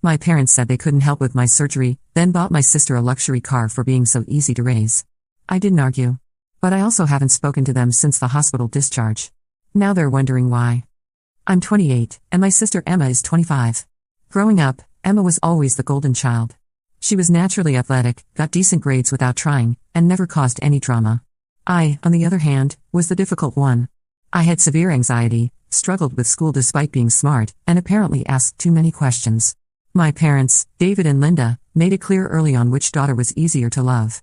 My parents said they couldn't help with my surgery, then bought my sister a luxury car for being so easy to raise. I didn't argue. But I also haven't spoken to them since the hospital discharge. Now they're wondering why. I'm 28, and my sister Emma is 25. Growing up, Emma was always the golden child. She was naturally athletic, got decent grades without trying, and never caused any drama. I, on the other hand, was the difficult one. I had severe anxiety, struggled with school despite being smart, and apparently asked too many questions. My parents, David and Linda, made it clear early on which daughter was easier to love.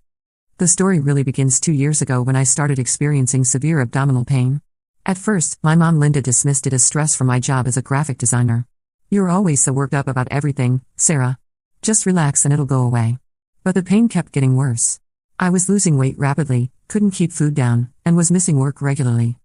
The story really begins 2 years ago when I started experiencing severe abdominal pain. At first, my mom Linda dismissed it as stress from my job as a graphic designer. "You're always so worked up about everything, Sarah. Just relax and it'll go away." But the pain kept getting worse. I was losing weight rapidly, couldn't keep food down, and was missing work regularly.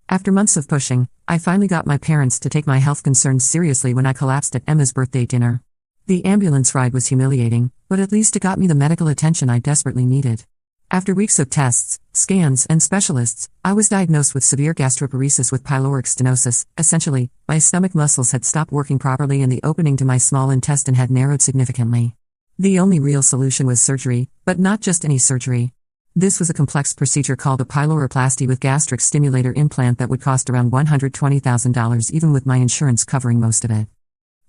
After months of pushing, I finally got my parents to take my health concerns seriously when I collapsed at Emma's birthday dinner. The ambulance ride was humiliating, but at least it got me the medical attention I desperately needed. After weeks of tests, scans, and specialists, I was diagnosed with severe gastroparesis with pyloric stenosis. Essentially, my stomach muscles had stopped working properly and the opening to my small intestine had narrowed significantly. The only real solution was surgery, but not just any surgery. This was a complex procedure called a pyloroplasty with gastric stimulator implant that would cost around $120,000 even with my insurance covering most of it.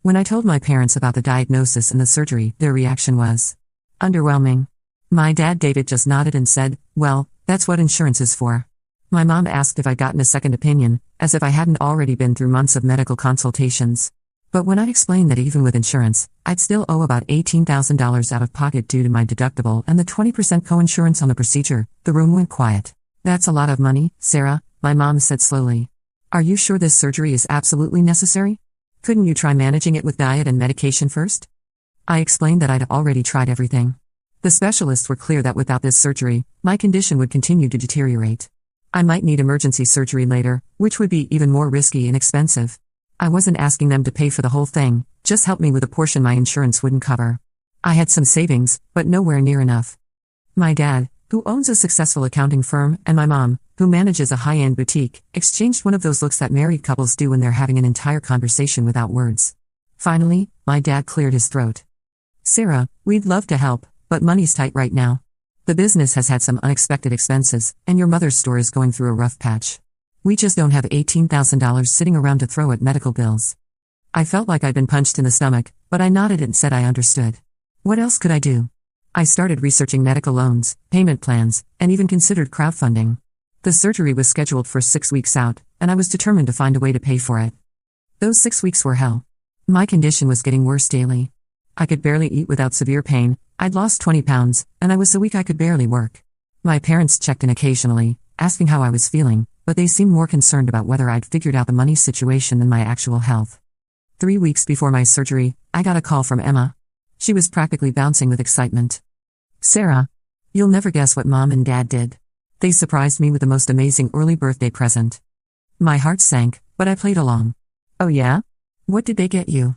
When I told my parents about the diagnosis and the surgery, their reaction was underwhelming. My dad David just nodded and said, "Well, that's what insurance is for." My mom asked if I'd gotten a second opinion, as if I hadn't already been through months of medical consultations. But when I explained that even with insurance, I'd still owe about $18,000 out of pocket due to my deductible and the 20% co-insurance on the procedure, the room went quiet. "That's a lot of money, Sarah," my mom said slowly. "Are you sure this surgery is absolutely necessary? Couldn't you try managing it with diet and medication first?" I explained that I'd already tried everything. The specialists were clear that without this surgery, my condition would continue to deteriorate. I might need emergency surgery later, which would be even more risky and expensive. I wasn't asking them to pay for the whole thing, just help me with a portion my insurance wouldn't cover. I had some savings, but nowhere near enough. My dad, who owns a successful accounting firm, and my mom, who manages a high-end boutique, exchanged one of those looks that married couples do when they're having an entire conversation without words. Finally, my dad cleared his throat. "Sarah, we'd love to help, but money's tight right now. The business has had some unexpected expenses, and your mother's store is going through a rough patch. We just don't have $18,000 sitting around to throw at medical bills." I felt like I'd been punched in the stomach, but I nodded and said I understood. What else could I do? I started researching medical loans, payment plans, and even considered crowdfunding. The surgery was scheduled for 6 weeks out, and I was determined to find a way to pay for it. Those 6 weeks were hell. My condition was getting worse daily. I could barely eat without severe pain, I'd lost 20 pounds, and I was so weak I could barely work. My parents checked in occasionally, asking how I was feeling, but they seemed more concerned about whether I'd figured out the money situation than my actual health. 3 weeks before my surgery, I got a call from Emma. She was practically bouncing with excitement. "Sarah, you'll never guess what Mom and Dad did. They surprised me with the most amazing early birthday present." My heart sank, but I played along. "Oh yeah? What did they get you?"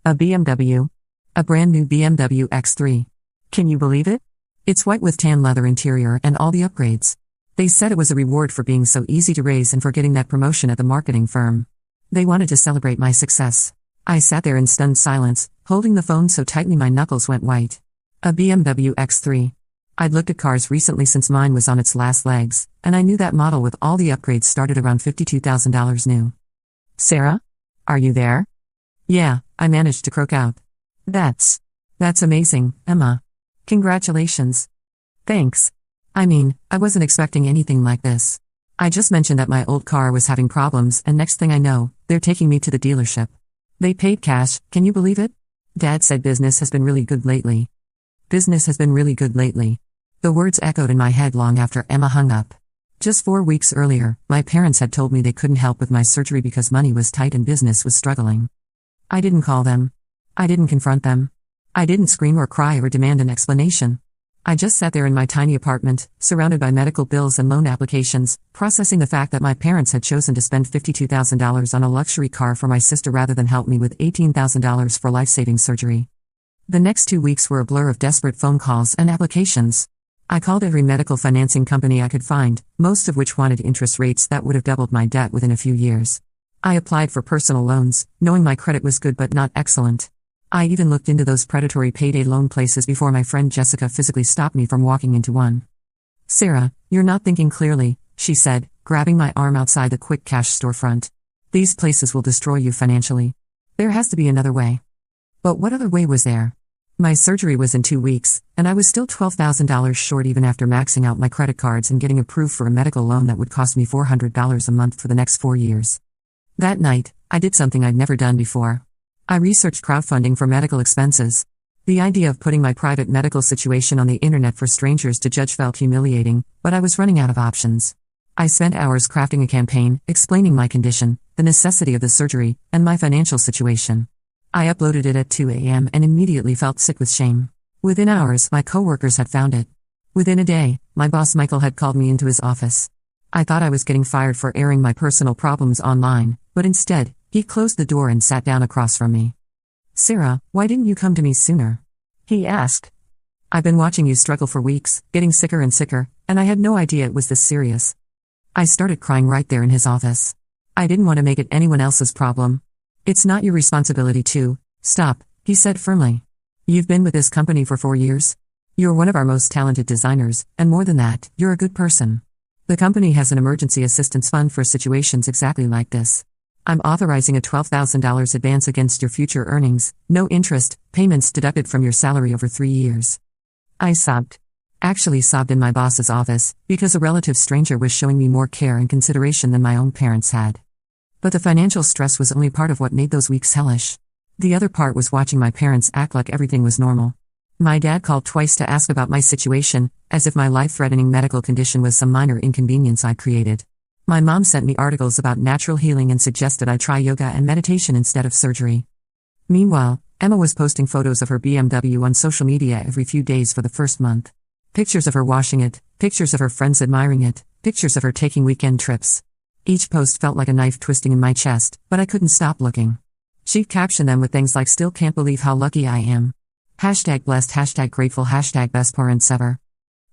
"A BMW. A brand new BMW X3. Can you believe it? It's white with tan leather interior and all the upgrades. They said it was a reward for being so easy to raise and for getting that promotion at the marketing firm. They wanted to celebrate my success." I sat there in stunned silence, holding the phone so tightly my knuckles went white. A BMW X3. I'd looked at cars recently since mine was on its last legs, and I knew that model with all the upgrades started around $52,000 new. "Sarah? Are you there?" "Yeah," I managed to croak out. That's amazing, Emma. Congratulations." "Thanks. I mean, I wasn't expecting anything like this. I just mentioned that my old car was having problems and next thing I know, they're taking me to the dealership. They paid cash, can you believe it?" Dad said business has been really good lately. Business has been really good lately. The words echoed in my head long after Emma hung up. Just 4 weeks earlier, my parents had told me they couldn't help with my surgery because money was tight and business was struggling. I didn't call them. I didn't confront them. I didn't scream or cry or demand an explanation. I just sat there in my tiny apartment, surrounded by medical bills and loan applications, processing the fact that my parents had chosen to spend $52,000 on a luxury car for my sister rather than help me with $18,000 for life-saving surgery. The next 2 weeks were a blur of desperate phone calls and applications. I called every medical financing company I could find, most of which wanted interest rates that would have doubled my debt within a few years. I applied for personal loans, knowing my credit was good but not excellent. I even looked into those predatory payday loan places before my friend Jessica physically stopped me from walking into one. "Sarah, you're not thinking clearly," she said, grabbing my arm outside the quick cash storefront. "These places will destroy you financially. There has to be another way." But what other way was there? My surgery was in 2 weeks, and I was still $12,000 short even after maxing out my credit cards and getting approved for a medical loan that would cost me $400 a month for the next 4 years. That night, I did something I'd never done before. I researched crowdfunding for medical expenses. The idea of putting my private medical situation on the internet for strangers to judge felt humiliating, but I was running out of options. I spent hours crafting a campaign, explaining my condition, the necessity of the surgery, and my financial situation. I uploaded it at 2 a.m. and immediately felt sick with shame. Within hours, my coworkers had found it. Within a day, my boss Michael had called me into his office. I thought I was getting fired for airing my personal problems online, but instead, he closed the door and sat down across from me. "Sarah, why didn't you come to me sooner?" he asked. "I've been watching you struggle for weeks, getting sicker and sicker, and I had no idea it was this serious." I started crying right there in his office. I didn't want to make it anyone else's problem. "It's not your responsibility to stop," he said firmly. "You've been with this company for 4 years. You're one of our most talented designers, and more than that, you're a good person. The company has an emergency assistance fund for situations exactly like this. I'm authorizing a $12,000 advance against your future earnings, no interest, payments deducted from your salary over 3 years." I sobbed. Actually sobbed in my boss's office, because a relative stranger was showing me more care and consideration than my own parents had. But the financial stress was only part of what made those weeks hellish. The other part was watching my parents act like everything was normal. My dad called twice to ask about my situation, as if my life-threatening medical condition was some minor inconvenience I'd created. My mom sent me articles about natural healing and suggested I try yoga and meditation instead of surgery. Meanwhile, Emma was posting photos of her BMW on social media every few days for the first month. Pictures of her washing it, pictures of her friends admiring it, pictures of her taking weekend trips. Each post felt like a knife twisting in my chest, but I couldn't stop looking. She'd caption them with things like "Still can't believe how lucky I am." #blessed, #grateful, #best parents ever.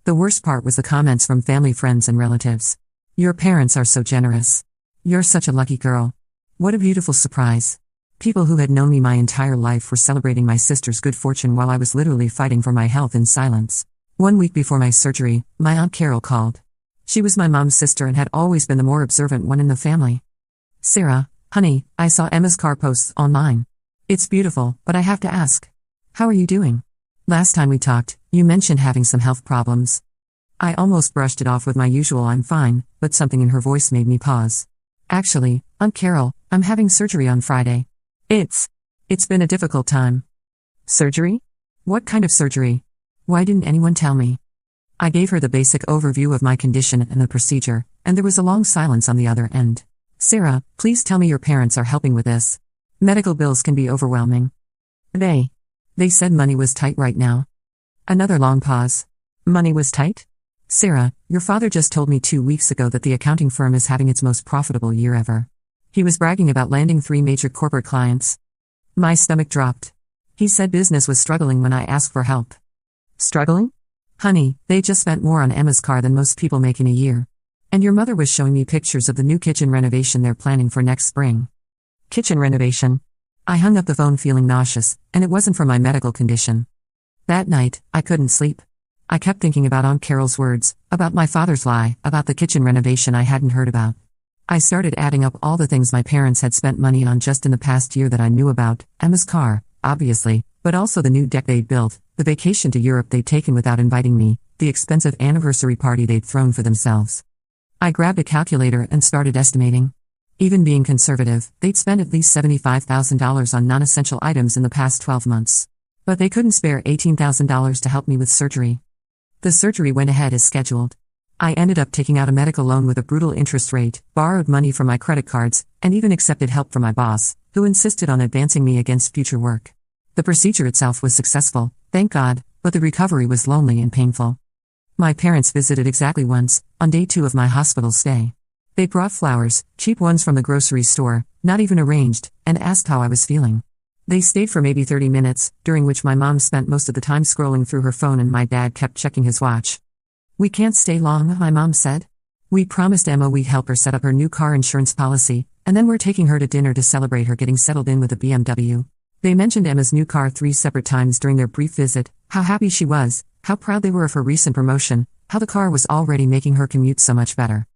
The worst part was the comments from family, friends, and relatives. "Your parents are so generous. You're such a lucky girl. What a beautiful surprise." People who had known me my entire life were celebrating my sister's good fortune while I was literally fighting for my health in silence. 1 week before my surgery, my Aunt Carol called. She was my mom's sister and had always been the more observant one in the family. "Sarah, honey, I saw Emma's car posts online. It's beautiful, but I have to ask. How are you doing? Last time we talked, you mentioned having some health problems." I almost brushed it off with my usual "I'm fine," but something in her voice made me pause. "Actually, Aunt Carol, I'm having surgery on Friday. It's been a difficult time." "Surgery? What kind of surgery? Why didn't anyone tell me?" I gave her the basic overview of my condition and the procedure, and there was a long silence on the other end. "Sarah, please tell me your parents are helping with this. Medical bills can be overwhelming." They said money was tight right now." Another long pause. "Money was tight? Sarah, your father just told me 2 weeks ago that the accounting firm is having its most profitable year ever. He was bragging about landing 3 major corporate clients." My stomach dropped. He said business was struggling when I asked for help. Struggling? "Honey, they just spent more on Emma's car than most people make in a year. And your mother was showing me pictures of the new kitchen renovation they're planning for next spring." "Kitchen renovation?" I hung up the phone feeling nauseous, and it wasn't for my medical condition. That night, I couldn't sleep. I kept thinking about Aunt Carol's words, about my father's lie, about the kitchen renovation I hadn't heard about. I started adding up all the things my parents had spent money on just in the past year that I knew about: Emma's car, obviously, but also the new deck they'd built, the vacation to Europe they'd taken without inviting me, the expensive anniversary party they'd thrown for themselves. I grabbed a calculator and started estimating. Even being conservative, they'd spent at least $75,000 on non-essential items in the past 12 months. But they couldn't spare $18,000 to help me with surgery. The surgery went ahead as scheduled. I ended up taking out a medical loan with a brutal interest rate, borrowed money from my credit cards, and even accepted help from my boss, who insisted on advancing me against future work. The procedure itself was successful, thank God, but the recovery was lonely and painful. My parents visited exactly once, on day 2 of my hospital stay. They brought flowers, cheap ones from the grocery store, not even arranged, and asked how I was feeling. They stayed for maybe 30 minutes, during which my mom spent most of the time scrolling through her phone and my dad kept checking his watch. "We can't stay long," my mom said. "We promised Emma we'd help her set up her new car insurance policy, and then we're taking her to dinner to celebrate her getting settled in with a BMW. They mentioned Emma's new car 3 separate times during their brief visit, how happy she was, how proud they were of her recent promotion, how the car was already making her commute so much better.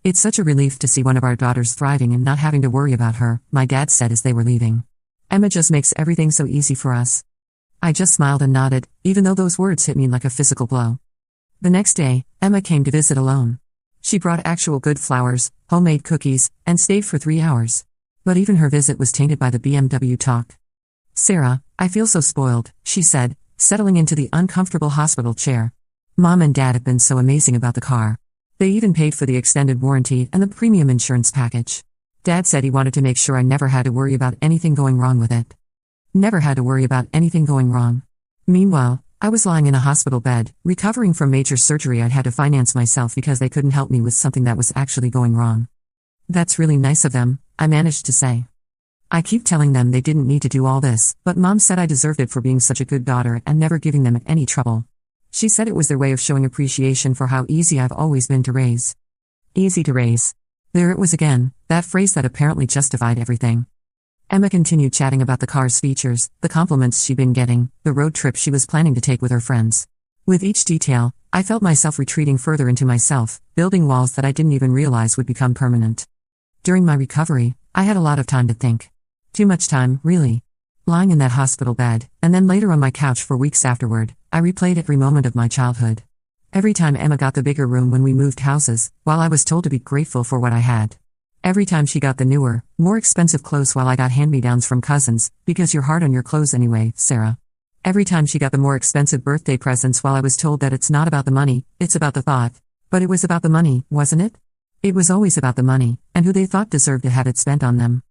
It's such a relief to see one of our daughters thriving and not having to worry about her, my dad said as they were leaving. Emma just makes everything so easy for us. I just smiled and nodded, even though those words hit me like a physical blow. The next day, Emma came to visit alone. She brought actual good flowers, homemade cookies, and stayed for 3 hours. But even her visit was tainted by the BMW talk. "Sarah, I feel so spoiled," she said, settling into the uncomfortable hospital chair. "Mom and Dad have been so amazing about the car. They even paid for the extended warranty and the premium insurance package. Dad said he wanted to make sure I never had to worry about anything going wrong with it. Never had to worry about anything going wrong." Meanwhile, I was lying in a hospital bed, recovering from major surgery I'd had to finance myself because they couldn't help me with something that was actually going wrong. "That's really nice of them," I managed to say. I keep telling them they didn't need to do all this, but Mom said I deserved it for being such a good daughter and never giving them any trouble. She said it was their way of showing appreciation for how easy I've always been to raise. Easy to raise. There it was again, that phrase that apparently justified everything. Emma continued chatting about the car's features, the compliments she'd been getting, the road trip she was planning to take with her friends. With each detail, I felt myself retreating further into myself, building walls that I didn't even realize would become permanent. During my recovery, I had a lot of time to think. Too much time, really. Lying in that hospital bed, and then later on my couch for weeks afterward, I replayed every moment of my childhood. Every time Emma got the bigger room when we moved houses, while I was told to be grateful for what I had. Every time she got the newer, more expensive clothes while I got hand-me-downs from cousins, because you're hard on your clothes anyway, Sarah. Every time she got the more expensive birthday presents while I was told that it's not about the money, it's about the thought. But it was about the money, wasn't it? It was always about the money, and who they thought deserved to have it spent on them.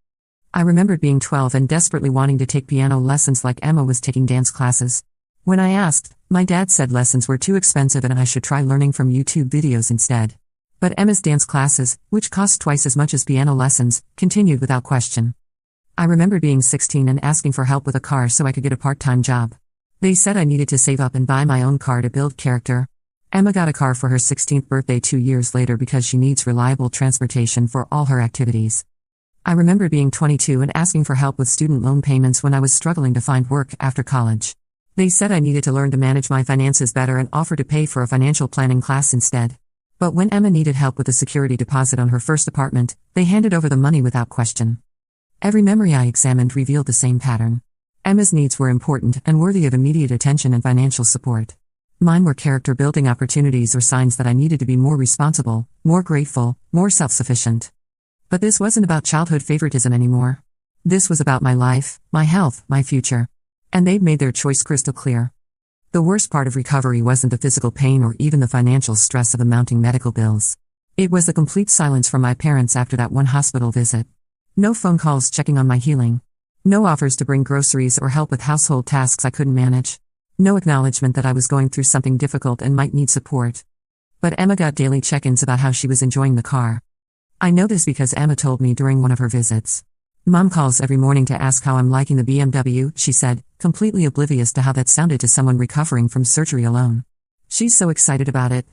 I remembered being 12 and desperately wanting to take piano lessons like Emma was taking dance classes. When I asked, my dad said lessons were too expensive and I should try learning from YouTube videos instead. But Emma's dance classes, which cost twice as much as piano lessons, continued without question. I remember being 16 and asking for help with a car so I could get a part-time job. They said I needed to save up and buy my own car to build character. Emma got a car for her 16th birthday 2 years later because she needs reliable transportation for all her activities. I remember being 22 and asking for help with student loan payments when I was struggling to find work after college. They said I needed to learn to manage my finances better and offered to pay for a financial planning class instead. But when Emma needed help with a security deposit on her first apartment, they handed over the money without question. Every memory I examined revealed the same pattern. Emma's needs were important and worthy of immediate attention and financial support. Mine were character-building opportunities or signs that I needed to be more responsible, more grateful, more self-sufficient. But this wasn't about childhood favoritism anymore. This was about my life, my health, my future. And they'd made their choice crystal clear. The worst part of recovery wasn't the physical pain or even the financial stress of the mounting medical bills. It was the complete silence from my parents after that one hospital visit. No phone calls checking on my healing. No offers to bring groceries or help with household tasks I couldn't manage. No acknowledgement that I was going through something difficult and might need support. But Emma got daily check-ins about how she was enjoying the car. I know this because Emma told me during one of her visits. Mom calls every morning to ask how I'm liking the BMW, she said, completely oblivious to how that sounded to someone recovering from surgery alone. She's so excited about it.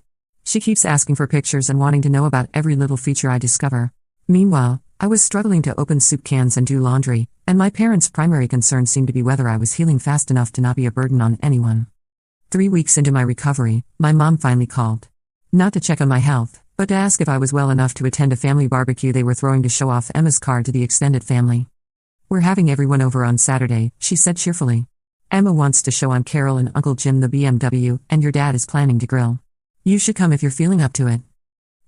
She keeps asking for pictures and wanting to know about every little feature I discover. Meanwhile, I was struggling to open soup cans and do laundry, and my parents' primary concern seemed to be whether I was healing fast enough to not be a burden on anyone. 3 weeks into my recovery, my mom finally called. Not to check on my health, but to ask if I was well enough to attend a family barbecue they were throwing to show off Emma's car to the extended family. We're having everyone over on Saturday, she said cheerfully. Emma wants to show Aunt Carol and Uncle Jim the BMW, and your dad is planning to grill. You should come if you're feeling up to it.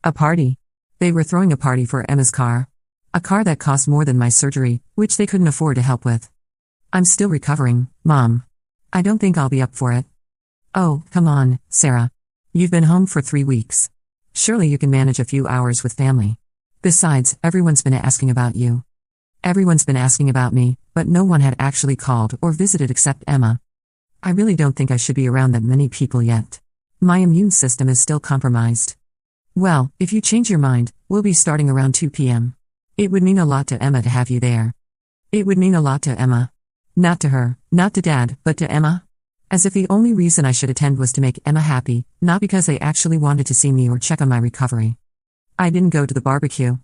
A party. They were throwing a party for Emma's car. A car that cost more than my surgery, which they couldn't afford to help with. I'm still recovering, Mom. I don't think I'll be up for it. Oh, come on, Sarah. You've been home for 3 weeks. Surely you can manage a few hours with family. Besides, everyone's been asking about you. Everyone's been asking about me, but no one had actually called or visited except Emma. I really don't think I should be around that many people yet. My immune system is still compromised. Well, if you change your mind, we'll be starting around 2 p.m. It would mean a lot to Emma to have you there. It would mean a lot to Emma. Not to her, not to Dad, but to Emma. As if the only reason I should attend was to make Emma happy, not because they actually wanted to see me or check on my recovery. I didn't go to the barbecue.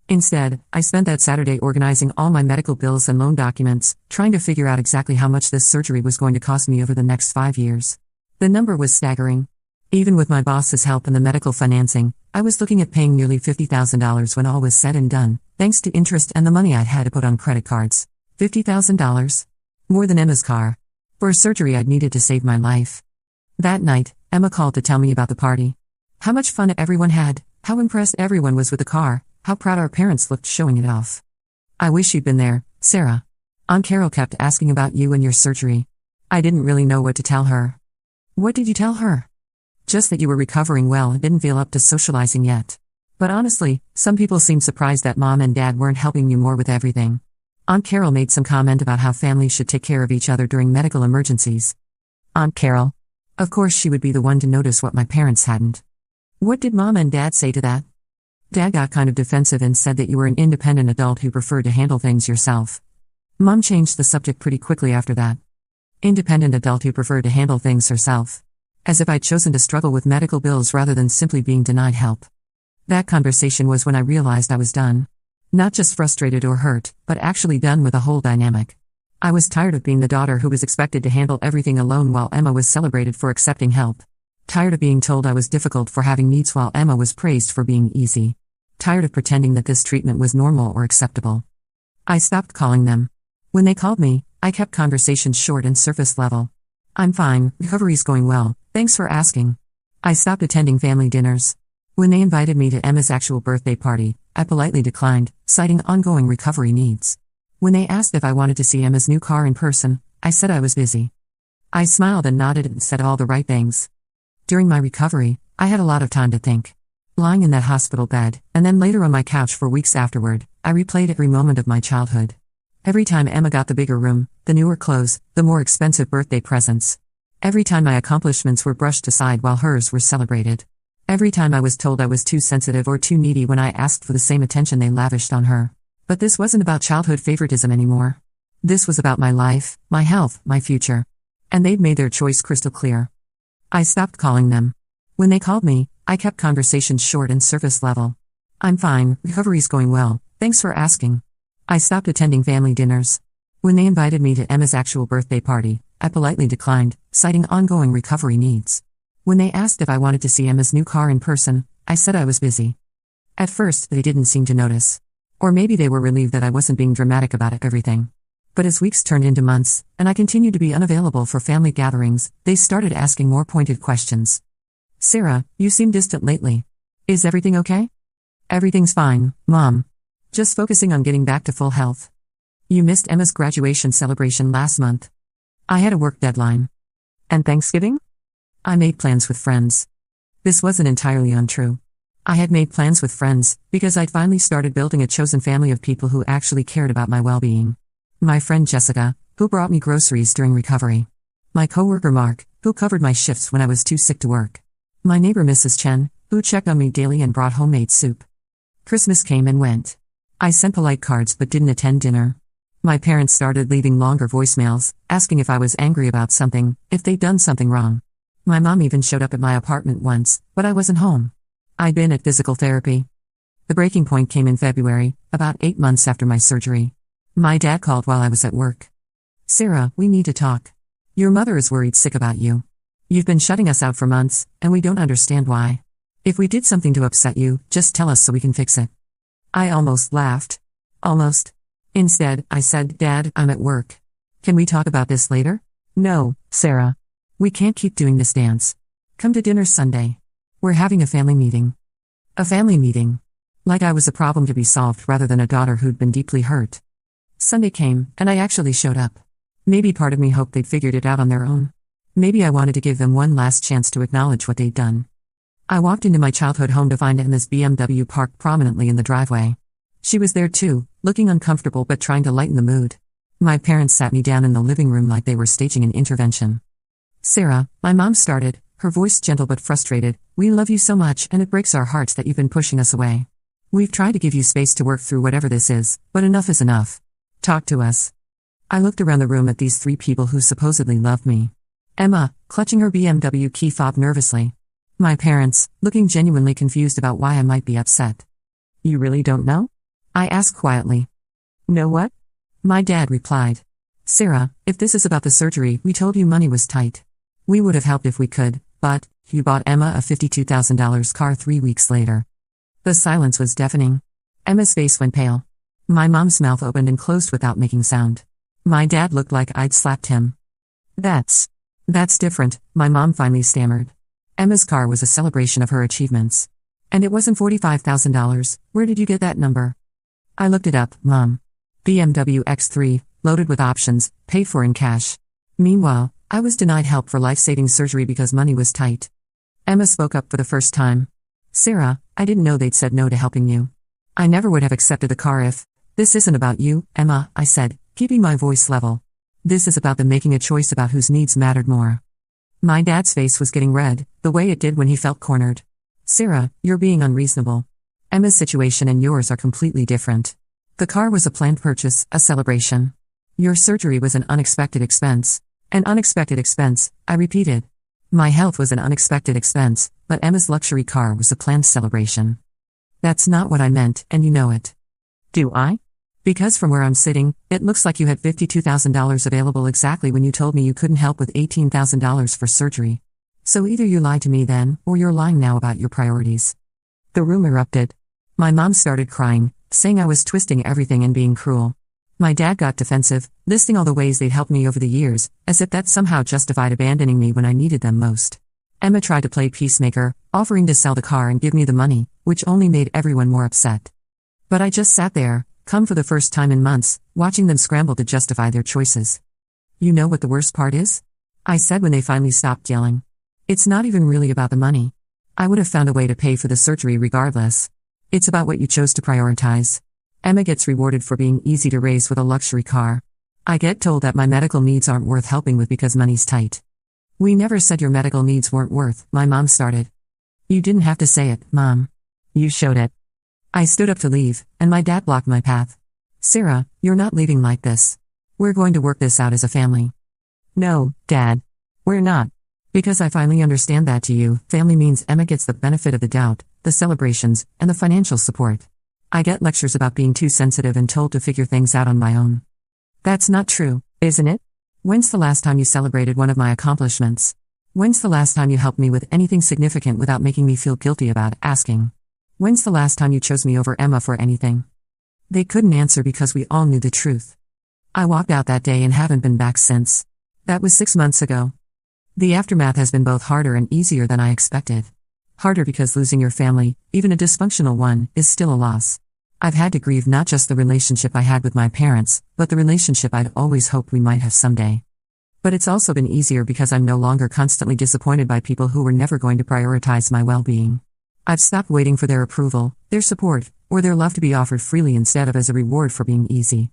Instead, I spent that Saturday organizing all my medical bills and loan documents, trying to figure out exactly how much this surgery was going to cost me over the next 5 years. The number was staggering. Even with my boss's help and the medical financing, I was looking at paying nearly $50,000 when all was said and done, thanks to interest and the money I'd had to put on credit cards. $50,000? More than Emma's car. For a surgery I'd needed to save my life. That night, Emma called to tell me about the party. How much fun everyone had, how impressed everyone was with the car, how proud our parents looked showing it off. I wish you'd been there, Sarah. Aunt Carol kept asking about you and your surgery. I didn't really know what to tell her. What did you tell her? Just that you were recovering well and didn't feel up to socializing yet. But honestly, some people seemed surprised that Mom and Dad weren't helping you more with everything. Aunt Carol made some comment about how families should take care of each other during medical emergencies. Aunt Carol? Of course she would be the one to notice what my parents hadn't. What did Mom and Dad say to that? Dad got kind of defensive and said that you were an independent adult who preferred to handle things yourself. Mom changed the subject pretty quickly after that. Independent adult who preferred to handle things herself. As if I'd chosen to struggle with medical bills rather than simply being denied help. That conversation was when I realized I was done. Not just frustrated or hurt, but actually done with the whole dynamic. I was tired of being the daughter who was expected to handle everything alone while Emma was celebrated for accepting help. Tired of being told I was difficult for having needs while Emma was praised for being easy. Tired of pretending that this treatment was normal or acceptable. I stopped calling them. When they called me, I kept conversations short and surface level. I'm fine, recovery's going well, thanks for asking. I stopped attending family dinners. When they invited me to Emma's actual birthday party, I politely declined, citing ongoing recovery needs. When they asked if I wanted to see Emma's new car in person, I said I was busy. I smiled and nodded and said all the right things. During my recovery, I had a lot of time to think. Lying in that hospital bed, and then later on my couch for weeks afterward, I replayed every moment of my childhood. Every time Emma got the bigger room, the newer clothes, the more expensive birthday presents. Every time my accomplishments were brushed aside while hers were celebrated. Every time I was told I was too sensitive or too needy when I asked for the same attention they lavished on her. But this wasn't about childhood favoritism anymore. This was about my life, my health, my future. And they'd made their choice crystal clear. I stopped calling them. When they called me, I kept conversations short and surface level. I'm fine, recovery's going well, thanks for asking. I stopped attending family dinners. When they invited me to Emma's actual birthday party, I politely declined, citing ongoing recovery needs. When they asked if I wanted to see Emma's new car in person, I said I was busy. At first, they didn't seem to notice. Or maybe they were relieved that I wasn't being dramatic about everything. But as weeks turned into months, and I continued to be unavailable for family gatherings, they started asking more pointed questions. Sarah, you seem distant lately. Is everything okay? Everything's fine, Mom. Just focusing on getting back to full health. You missed Emma's graduation celebration last month. I had a work deadline. And Thanksgiving? I made plans with friends. This wasn't entirely untrue. I had made plans with friends, because I'd finally started building a chosen family of people who actually cared about my well-being. My friend Jessica, who brought me groceries during recovery. My coworker Mark, who covered my shifts when I was too sick to work. My neighbor Mrs. Chen, who checked on me daily and brought homemade soup. Christmas came and went. I sent polite cards but didn't attend dinner. My parents started leaving longer voicemails, asking if I was angry about something, if they'd done something wrong. My mom even showed up at my apartment once, but I wasn't home. I'd been at physical therapy. The breaking point came in February, about 8 months after my surgery. My dad called while I was at work. Sarah, we need to talk. Your mother is worried sick about you. You've been shutting us out for months, and we don't understand why. If we did something to upset you, just tell us so we can fix it. I almost laughed. Almost. Instead, I said, Dad, I'm at work. Can we talk about this later? No, Sarah. We can't keep doing this dance. Come to dinner Sunday. We're having a family meeting. A family meeting. Like I was a problem to be solved rather than a daughter who'd been deeply hurt. Sunday came, and I actually showed up. Maybe part of me hoped they'd figured it out on their own. Maybe I wanted to give them one last chance to acknowledge what they'd done. I walked into my childhood home to find Emma's BMW parked prominently in the driveway. She was there too, looking uncomfortable but trying to lighten the mood. My parents sat me down in the living room like they were staging an intervention. Sarah, my mom started, her voice gentle but frustrated, we love you so much and it breaks our hearts that you've been pushing us away. We've tried to give you space to work through whatever this is, but enough is enough. Talk to us. I looked around the room at these 3 people who supposedly loved me. Emma, clutching her BMW key fob nervously. My parents, looking genuinely confused about why I might be upset. You really don't know? I asked quietly. Know what? My dad replied. Sarah, if this is about the surgery, we told you money was tight. We would have helped if we could, but you bought Emma a $52,000 car 3 weeks later. The silence was deafening. Emma's face went pale. My mom's mouth opened and closed without making sound. My dad looked like I'd slapped him. That's different, my mom finally stammered. Emma's car was a celebration of her achievements. And it wasn't $45,000, where did you get that number? I looked it up, Mom. BMW X3, loaded with options, paid for in cash. Meanwhile, I was denied help for life-saving surgery because money was tight. Emma spoke up for the first time. Sarah, I didn't know they'd said no to helping you. I never would have accepted the car if. This isn't about you, Emma, I said, keeping my voice level. This is about them making a choice about whose needs mattered more. My dad's face was getting red, the way it did when he felt cornered. Sarah, you're being unreasonable. Emma's situation and yours are completely different. The car was a planned purchase, a celebration. Your surgery was an unexpected expense. An unexpected expense, I repeated. My health was an unexpected expense, but Emma's luxury car was a planned celebration. That's not what I meant, and you know it. Do I? Because from where I'm sitting, it looks like you had $52,000 available exactly when you told me you couldn't help with $18,000 for surgery. So either you lied to me then, or you're lying now about your priorities. The room erupted. My mom started crying, saying I was twisting everything and being cruel. My dad got defensive, listing all the ways they'd helped me over the years, as if that somehow justified abandoning me when I needed them most. Emma tried to play peacemaker, offering to sell the car and give me the money, which only made everyone more upset. But I just sat there, calm for the first time in months, watching them scramble to justify their choices. You know what the worst part is? I said when they finally stopped yelling. It's not even really about the money. I would have found a way to pay for the surgery regardless. It's about what you chose to prioritize. Emma gets rewarded for being easy to raise with a luxury car. I get told that my medical needs aren't worth helping with because money's tight. We never said your medical needs weren't worth, my mom started. You didn't have to say it, Mom. You showed it. I stood up to leave, and my dad blocked my path. Sarah, you're not leaving like this. We're going to work this out as a family. No, Dad. We're not. Because I finally understand that to you, family means Emma gets the benefit of the doubt, the celebrations, and the financial support. I get lectures about being too sensitive and told to figure things out on my own. That's not true, isn't it? When's the last time you celebrated one of my accomplishments? When's the last time you helped me with anything significant without making me feel guilty about asking? When's the last time you chose me over Emma for anything? They couldn't answer because we all knew the truth. I walked out that day and haven't been back since. That was 6 months ago. The aftermath has been both harder and easier than I expected. Harder because losing your family, even a dysfunctional one, is still a loss. I've had to grieve not just the relationship I had with my parents, but the relationship I'd always hoped we might have someday. But it's also been easier because I'm no longer constantly disappointed by people who were never going to prioritize my well-being. I've stopped waiting for their approval, their support, or their love to be offered freely instead of as a reward for being easy.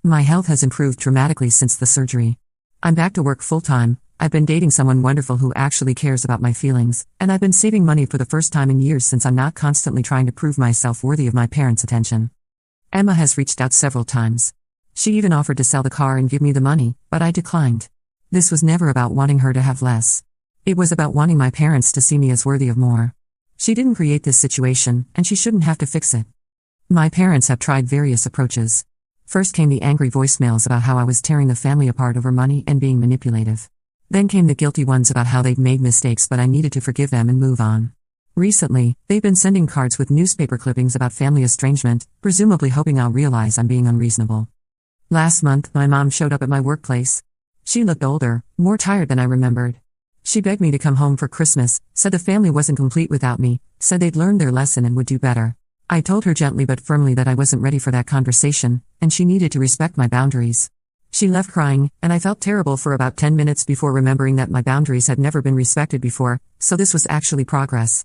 My health has improved dramatically since the surgery. I'm back to work full-time. I've been dating someone wonderful who actually cares about my feelings, and I've been saving money for the first time in years since I'm not constantly trying to prove myself worthy of my parents' attention. Emma has reached out several times. She even offered to sell the car and give me the money, but I declined. This was never about wanting her to have less. It was about wanting my parents to see me as worthy of more. She didn't create this situation, and she shouldn't have to fix it. My parents have tried various approaches. First came the angry voicemails about how I was tearing the family apart over money and being manipulative. Then came the guilty ones about how they'd made mistakes but I needed to forgive them and move on. Recently, they've been sending cards with newspaper clippings about family estrangement, presumably hoping I'll realize I'm being unreasonable. Last month, my mom showed up at my workplace. She looked older, more tired than I remembered. She begged me to come home for Christmas, said the family wasn't complete without me, said they'd learned their lesson and would do better. I told her gently but firmly that I wasn't ready for that conversation, and she needed to respect my boundaries. She left crying, and I felt terrible for about 10 minutes before remembering that my boundaries had never been respected before, so this was actually progress.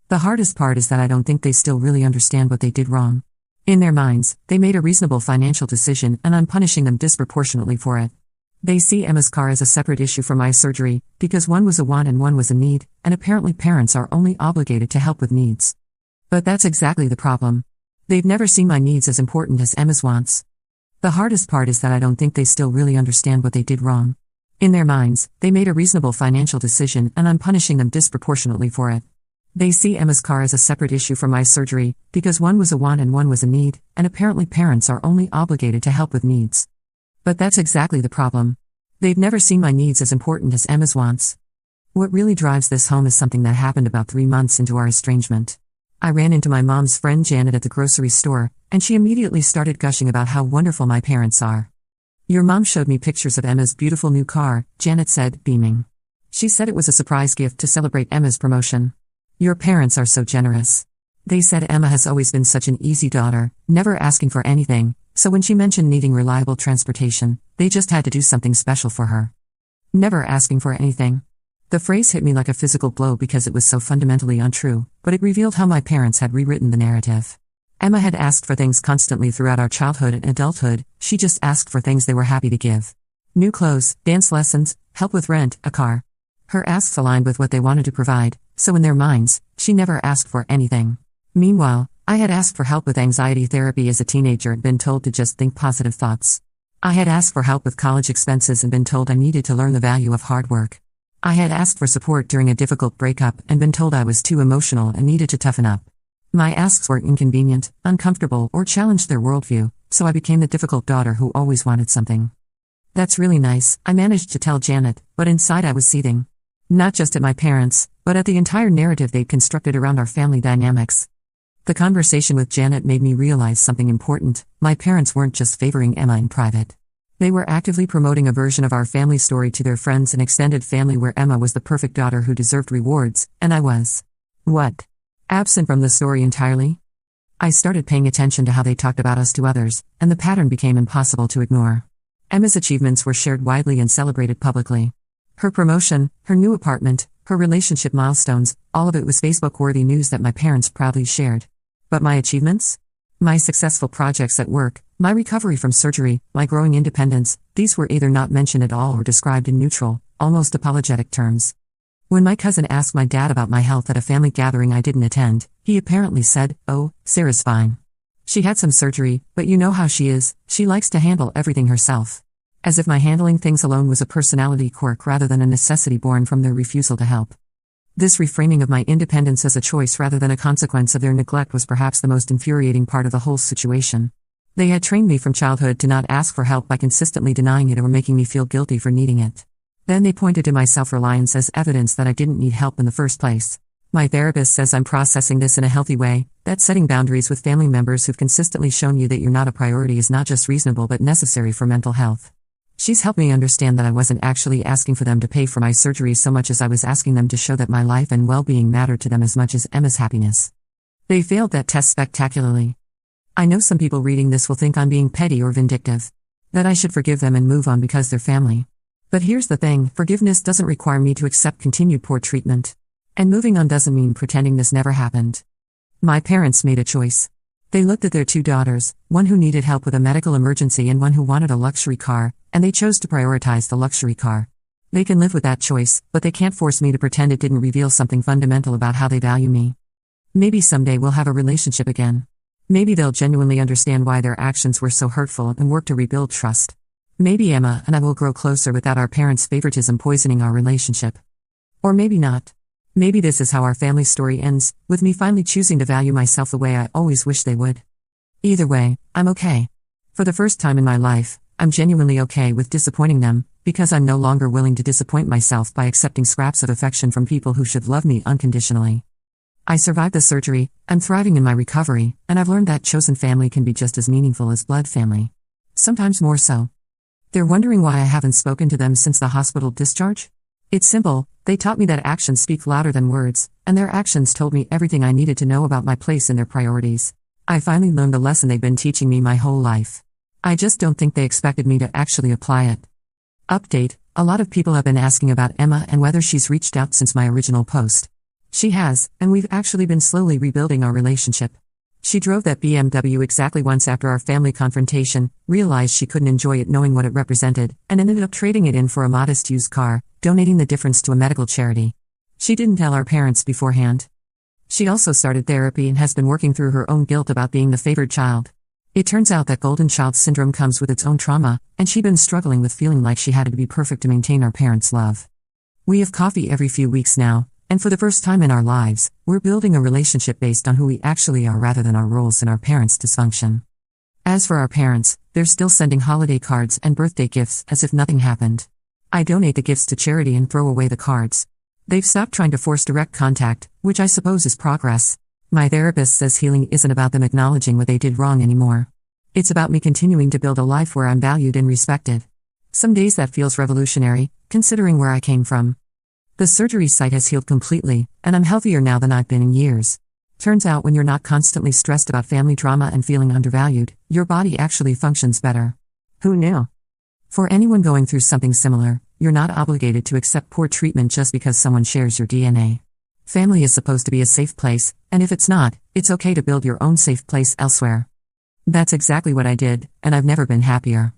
The hardest part is that I don't think they still really understand what they did wrong. In their minds, they made a reasonable financial decision and I'm punishing them disproportionately for it. They see Emma's car as a separate issue from my surgery, because one was a want and one was a need, and apparently parents are only obligated to help with needs. But that's exactly the problem. They've never seen my needs as important as Emma's wants. The hardest part is that I don't think they still really understand what they did wrong. In their minds, they made a reasonable financial decision and I'm punishing them disproportionately for it. They see Emma's car as a separate issue from my surgery, because one was a want and one was a need, and apparently parents are only obligated to help with needs. But that's exactly the problem. They've never seen my needs as important as Emma's wants. What really drives this home is something that happened about 3 months into our estrangement. I ran into my mom's friend Janet at the grocery store, and she immediately started gushing about how wonderful my parents are. "Your mom showed me pictures of Emma's beautiful new car," Janet said, beaming. She said it was a surprise gift to celebrate Emma's promotion. "Your parents are so generous." They said Emma has always been such an easy daughter, never asking for anything, so when she mentioned needing reliable transportation, they just had to do something special for her. Never asking for anything. The phrase hit me like a physical blow because it was so fundamentally untrue, but it revealed how my parents had rewritten the narrative. Emma had asked for things constantly throughout our childhood and adulthood, she just asked for things they were happy to give. New clothes, dance lessons, help with rent, a car. Her asks aligned with what they wanted to provide, so in their minds, she never asked for anything. Meanwhile, I had asked for help with anxiety therapy as a teenager and been told to just think positive thoughts. I had asked for help with college expenses and been told I needed to learn the value of hard work. I had asked for support during a difficult breakup and been told I was too emotional and needed to toughen up. My asks were inconvenient, uncomfortable, or challenged their worldview, so I became the difficult daughter who always wanted something. "That's really nice," I managed to tell Janet, but inside I was seething. Not just at my parents, but at the entire narrative they'd constructed around our family dynamics. The conversation with Janet made me realize something important: my parents weren't just favoring Emma in private. They were actively promoting a version of our family story to their friends and extended family where Emma was the perfect daughter who deserved rewards, and I was. What? Absent from the story entirely? I started paying attention to how they talked about us to others, and the pattern became impossible to ignore. Emma's achievements were shared widely and celebrated publicly. Her promotion, her new apartment, her relationship milestones, all of it was Facebook-worthy news that my parents proudly shared. But my achievements? My successful projects at work, my recovery from surgery, my growing independence, these were either not mentioned at all or described in neutral, almost apologetic terms. When my cousin asked my dad about my health at a family gathering I didn't attend, he apparently said, "Oh, Sarah's fine. She had some surgery, but you know how she is, she likes to handle everything herself." As if my handling things alone was a personality quirk rather than a necessity born from their refusal to help. This reframing of my independence as a choice rather than a consequence of their neglect was perhaps the most infuriating part of the whole situation. They had trained me from childhood to not ask for help by consistently denying it or making me feel guilty for needing it. Then they pointed to my self-reliance as evidence that I didn't need help in the first place. My therapist says I'm processing this in a healthy way, that setting boundaries with family members who've consistently shown you that you're not a priority is not just reasonable but necessary for mental health. She's helped me understand that I wasn't actually asking for them to pay for my surgery so much as I was asking them to show that my life and well-being mattered to them as much as Emma's happiness. They failed that test spectacularly. I know some people reading this will think I'm being petty or vindictive. That I should forgive them and move on because they're family. But here's the thing, forgiveness doesn't require me to accept continued poor treatment. And moving on doesn't mean pretending this never happened. My parents made a choice. They looked at their 2 daughters, one who needed help with a medical emergency and one who wanted a luxury car, and they chose to prioritize the luxury car. They can live with that choice, but they can't force me to pretend it didn't reveal something fundamental about how they value me. Maybe someday we'll have a relationship again. Maybe they'll genuinely understand why their actions were so hurtful and work to rebuild trust. Maybe Emma and I will grow closer without our parents' favoritism poisoning our relationship. Or maybe not. Maybe this is how our family story ends, with me finally choosing to value myself the way I always wished they would. Either way, I'm okay. For the first time in my life, I'm genuinely okay with disappointing them, because I'm no longer willing to disappoint myself by accepting scraps of affection from people who should love me unconditionally. I survived the surgery, I'm thriving in my recovery, and I've learned that chosen family can be just as meaningful as blood family. Sometimes more so. They're wondering why I haven't spoken to them since the hospital discharge? It's simple, they taught me that actions speak louder than words, and their actions told me everything I needed to know about my place in their priorities. I finally learned the lesson they've been teaching me my whole life. I just don't think they expected me to actually apply it. Update: a lot of people have been asking about Emma and whether she's reached out since my original post. She has, and we've actually been slowly rebuilding our relationship. She drove that BMW exactly once after our family confrontation, realized she couldn't enjoy it knowing what it represented, and ended up trading it in for a modest used car, donating the difference to a medical charity. She didn't tell our parents beforehand. She also started therapy and has been working through her own guilt about being the favored child. It turns out that golden child syndrome comes with its own trauma, and she'd been struggling with feeling like she had to be perfect to maintain our parents' love. We have coffee every few weeks now, And for the first time in our lives, we're building a relationship based on who we actually are rather than our roles in our parents' dysfunction. As for our parents, they're still sending holiday cards and birthday gifts as if nothing happened. I donate the gifts to charity and throw away the cards. They've stopped trying to force direct contact, which I suppose is progress. My therapist says healing isn't about them acknowledging what they did wrong anymore. It's about me continuing to build a life where I'm valued and respected. Some days that feels revolutionary, considering where I came from. The surgery site has healed completely, and I'm healthier now than I've been in years. Turns out when you're not constantly stressed about family drama and feeling undervalued, your body actually functions better. Who knew? For anyone going through something similar, you're not obligated to accept poor treatment just because someone shares your DNA. Family is supposed to be a safe place, and if it's not, it's okay to build your own safe place elsewhere. That's exactly what I did, and I've never been happier.